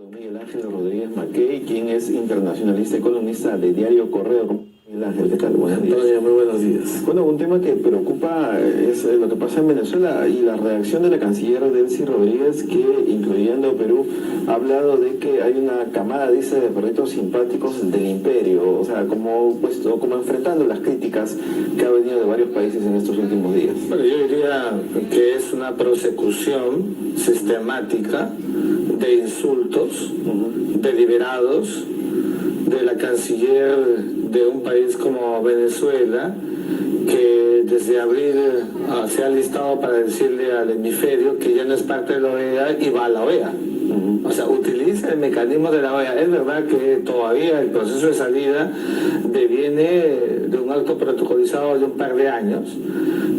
Don Miguel Ángel Rodríguez Mackey, quien es internacionalista y columnista de Diario Correo. Miguel Ángel, ¿qué tal? Buenos días. Antonio, muy buenos días. Bueno, un tema que preocupa es lo que pasa en Venezuela y la reacción de la canciller Delcy Rodríguez, que, incluyendo Perú, ha hablado de que hay una camada, dice, de perritos simpáticos del imperio, o sea, como enfrentando las críticas que ha venido de varios países en estos últimos días. Bueno, yo diría que es una persecución sistemática de insultos deliberados de la canciller de un país como Venezuela, que desde abril se ha listado para decirle al hemisferio que ya no es parte de la OEA y va a la OEA. O sea, utiliza el mecanismo de la OEA. Es verdad que todavía el proceso de salida deviene de un acto protocolizado de un par de años,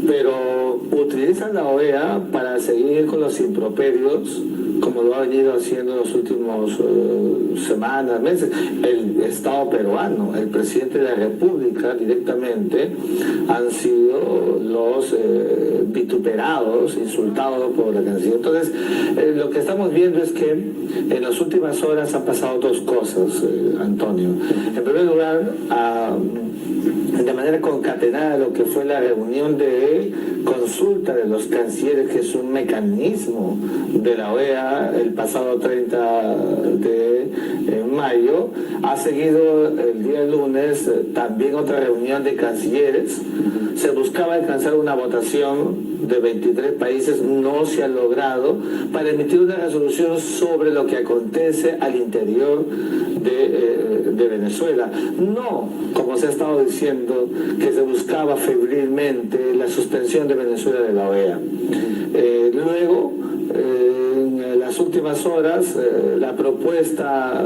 pero utiliza la OEA para seguir con los improperios, como lo ha venido haciendo en los últimos semanas, meses. El Estado peruano, el presidente de la República directamente, han sido los vituperados, insultados por la canciller. Entonces, lo que estamos viendo es que en las últimas horas han pasado dos cosas, Antonio. En primer lugar, de manera concatenada, lo que fue la reunión de consulta de los cancilleres, que es un mecanismo de la OEA, el pasado 30 de mayo, ha seguido el día lunes también otra reunión de cancilleres. Se buscaba alcanzar una votación de 23 países, no se ha logrado, para emitir una resolución sobre lo que acontece al interior de Venezuela. No, como se ha estado diciendo, que se buscaba febrilmente la suspensión de Venezuela de la OEA. Luego, en las últimas horas, la propuesta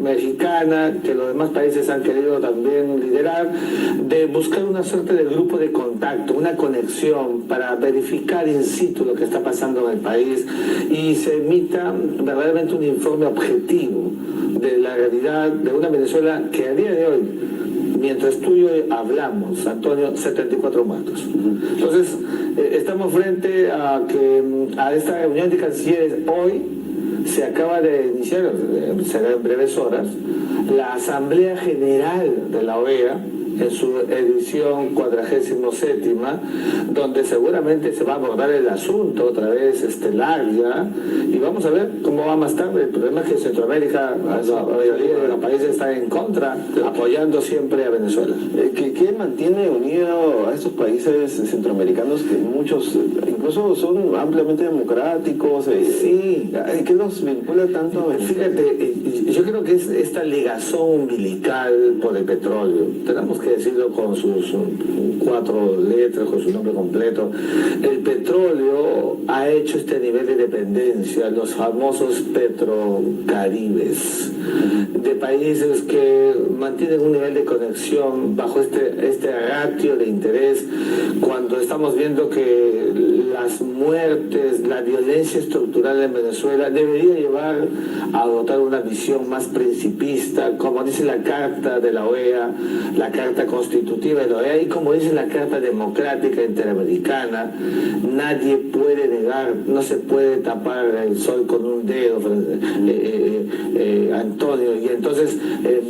mexicana, que los demás países han querido también liderar, de buscar una suerte de grupo de contacto, una conexión para verificar in situ lo que está pasando en el país y se emita verdaderamente un informe objetivo de la realidad de una Venezuela que a día de hoy, mientras tú y yo hablamos, Antonio, 74 muertos. Entonces, estamos frente a esta reunión de cancilleres. Hoy se acaba de iniciar, será en breves horas, la Asamblea General de la OEA, en su edición 47ª, donde seguramente se va a abordar el asunto otra vez estelar ya, y vamos a ver cómo va más tarde. El problema es que Centroamérica, la mayoría de los países están en contra, apoyando siempre a Venezuela. ¿Qué mantiene unido a estos países centroamericanos, que muchos incluso son ampliamente democráticos? Sí. ¿Qué los vincula tanto a Venezuela? Fíjate, yo creo que es esta ligazón umbilical por el petróleo. Tenemos que decirlo con sus 4 letras, con su nombre completo. El petróleo ha hecho este nivel de dependencia, los famosos petrocaribes, de países que mantienen un nivel de conexión bajo este ratio de interés, cuando estamos viendo que las muertes, la violencia estructural en Venezuela debería llevar a adoptar una visión más principista, como dice la Carta de la OEA, la Carta Constitutiva de la OEA, y como dice la Carta Democrática Interamericana. Nadie puede negar, no se puede tapar el sol con un dedo, Antonio. Y entonces,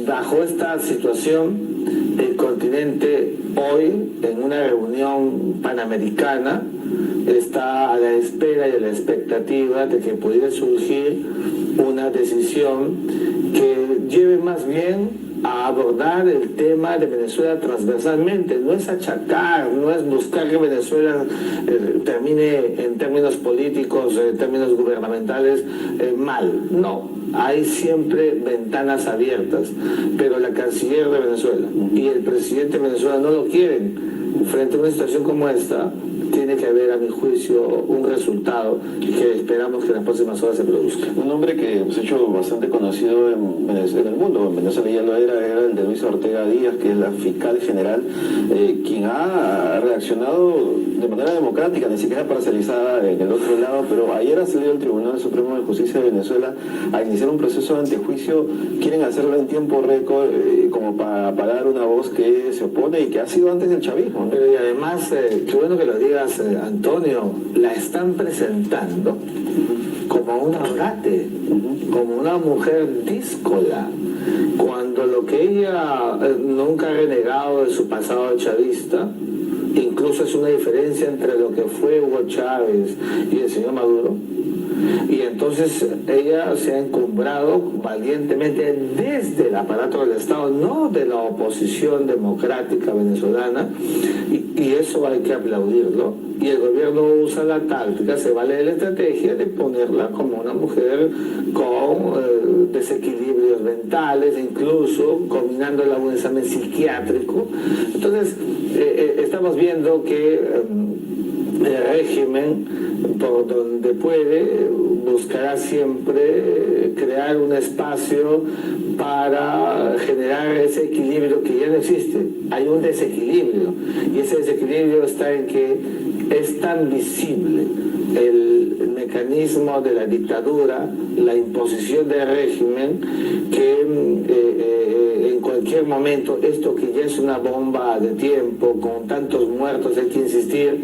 bajo esta situación, el continente hoy, en una reunión panamericana, está a la espera y a la expectativa de que pudiera surgir una decisión que lleve más bien a abordar el tema de Venezuela transversalmente. No es achacar, no es buscar que Venezuela termine en términos políticos, en términos gubernamentales, mal. No, hay siempre ventanas abiertas, pero la canciller de Venezuela y el presidente de Venezuela no lo quieren. Frente a una situación como esta, tiene que haber, a mi juicio, un resultado que esperamos que en las próximas horas se produzca. Un hombre que hemos hecho bastante conocido en el mundo, en Venezuela ya lo era el de Luisa Ortega Díaz, que es la fiscal general, quien ha reaccionado de manera democrática, ni siquiera parcializada en el otro lado, pero ayer ha salido el Tribunal Supremo de Justicia de Venezuela a iniciar un proceso de antejuicio. Quieren hacerlo en tiempo récord, como para apagar una voz que se opone y que ha sido antes del chavismo, ¿no? Pero y además, qué bueno que lo digas, Antonio, la están presentando como una orate, como una mujer díscola, cuando lo que ella nunca ha renegado de su pasado chavista, incluso es una diferencia entre lo que fue Hugo Chávez y el señor Maduro. Y entonces ella se ha encumbrado valientemente desde el aparato del Estado, no de la oposición democrática venezolana, y eso hay que aplaudirlo. Y el gobierno usa la táctica, se vale de la estrategia de ponerla como una mujer con desequilibrios mentales, incluso combinándola con un examen psiquiátrico. Entonces estamos viendo que el régimen, por donde puede, buscará siempre crear un espacio para generar ese equilibrio que ya no existe. Hay un desequilibrio, y ese desequilibrio está en que es tan visible el mecanismo de la dictadura, la imposición del régimen, que en cualquier momento esto que ya es una bomba de tiempo, con tantos muertos, hay que insistir,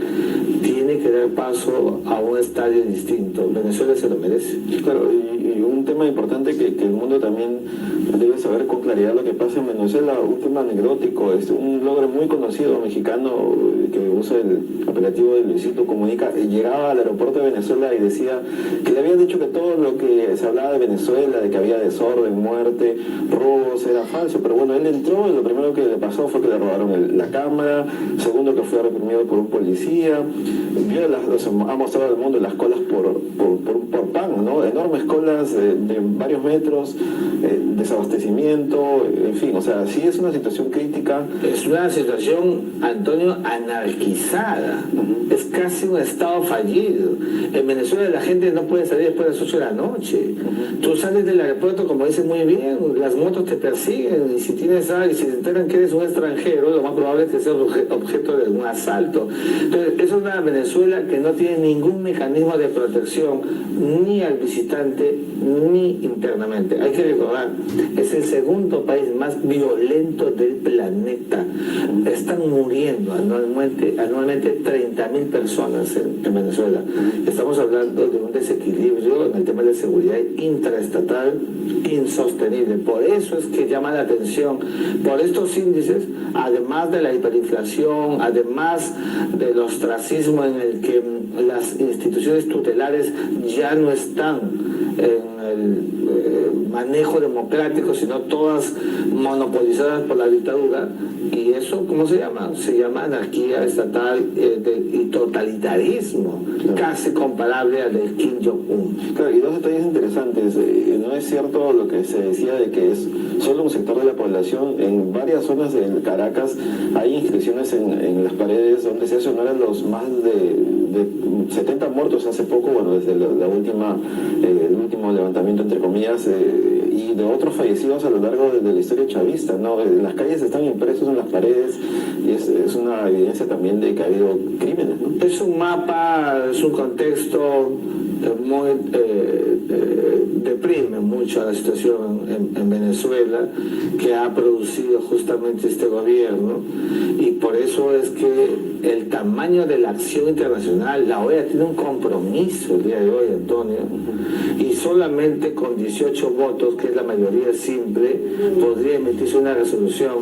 tiene que dar paso a un estadio distinto. Venezuela se lo merece. Claro, y un tema importante que el mundo también debe saber con claridad lo que pasa en Venezuela, un tema anecdótico, un blogger muy conocido mexicano que usa el apelativo de Luisito Comunica, llegaba al aeropuerto de Venezuela y decía que le habían dicho que todo lo que se hablaba de Venezuela, de que había desorden, muerte, robos, era falso, pero bueno, él entró y lo primero que le pasó fue que le robaron la cámara, segundo que fue reprimido por un policía, ha mostrado al mundo las colas por pan, ¿no? Enormes colas de varios metros, desabastecimiento, en fin, o sea, sí es una situación crítica. Es una situación, Antonio, anarquizada. Es casi un estado fallido. En Venezuela la gente no puede salir después de las 8 de la noche. Tú sales del aeropuerto, como dicen muy bien, las motos te persiguen, y si tienes algo, y si se enteran que eres un extranjero, lo más probable es que seas objeto de un asalto. Entonces, es una Venezuela que no tiene ningún mecanismo de protección, ni al visitante, ni internamente. Hay que recordar, es el segundo país más violento del planeta. Están muriendo anualmente 30.000 personas en Venezuela. Estamos hablando de un desequilibrio en el tema de seguridad intraestatal insostenible. Por eso es que llama la atención, por estos índices, además de la hiperinflación, además del ostracismo en el que las instituciones tutelares ya no están en el manejo democrático, sino todas monopolizadas por la dictadura. Y eso, ¿cómo se llama? Se llama anarquía estatal y totalitarismo, casi comparable al del Kim Jong-un. Claro, y dos detalles interesantes. No es cierto lo que se decía de que es solo un sector de la población. En varias zonas de Caracas hay inscripciones en las paredes donde se hacen honor a los más de 70 muertos hace poco, bueno, desde el último levantamiento, entre comillas, y de otros fallecidos a lo largo de la historia chavista, ¿no? Las calles están impresos en las paredes y es una evidencia también de que ha habido crímenes, ¿no? Es un mapa, es un contexto muy deprime mucho a la situación en Venezuela, que ha producido justamente este gobierno, y por eso es que el tamaño de la acción internacional, la OEA tiene un compromiso el día de hoy, Antonio, y solamente con 18 votos, que es la mayoría simple, podría emitirse una resolución.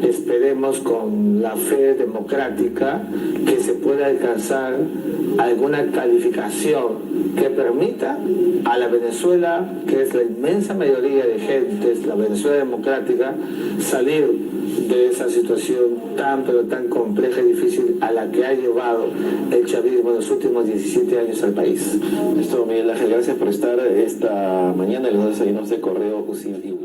Esperemos con la fe democrática que se pueda alcanzar alguna calificación que permita a la Venezuela, que es la inmensa mayoría de gentes, la Venezuela democrática, salir de esa situación tan pero tan compleja y difícil a la que ha llevado el chavismo en los últimos 17 años al país. Listo, Miguel Ángel, gracias por estar esta mañana en los desayunos de Correo UCI.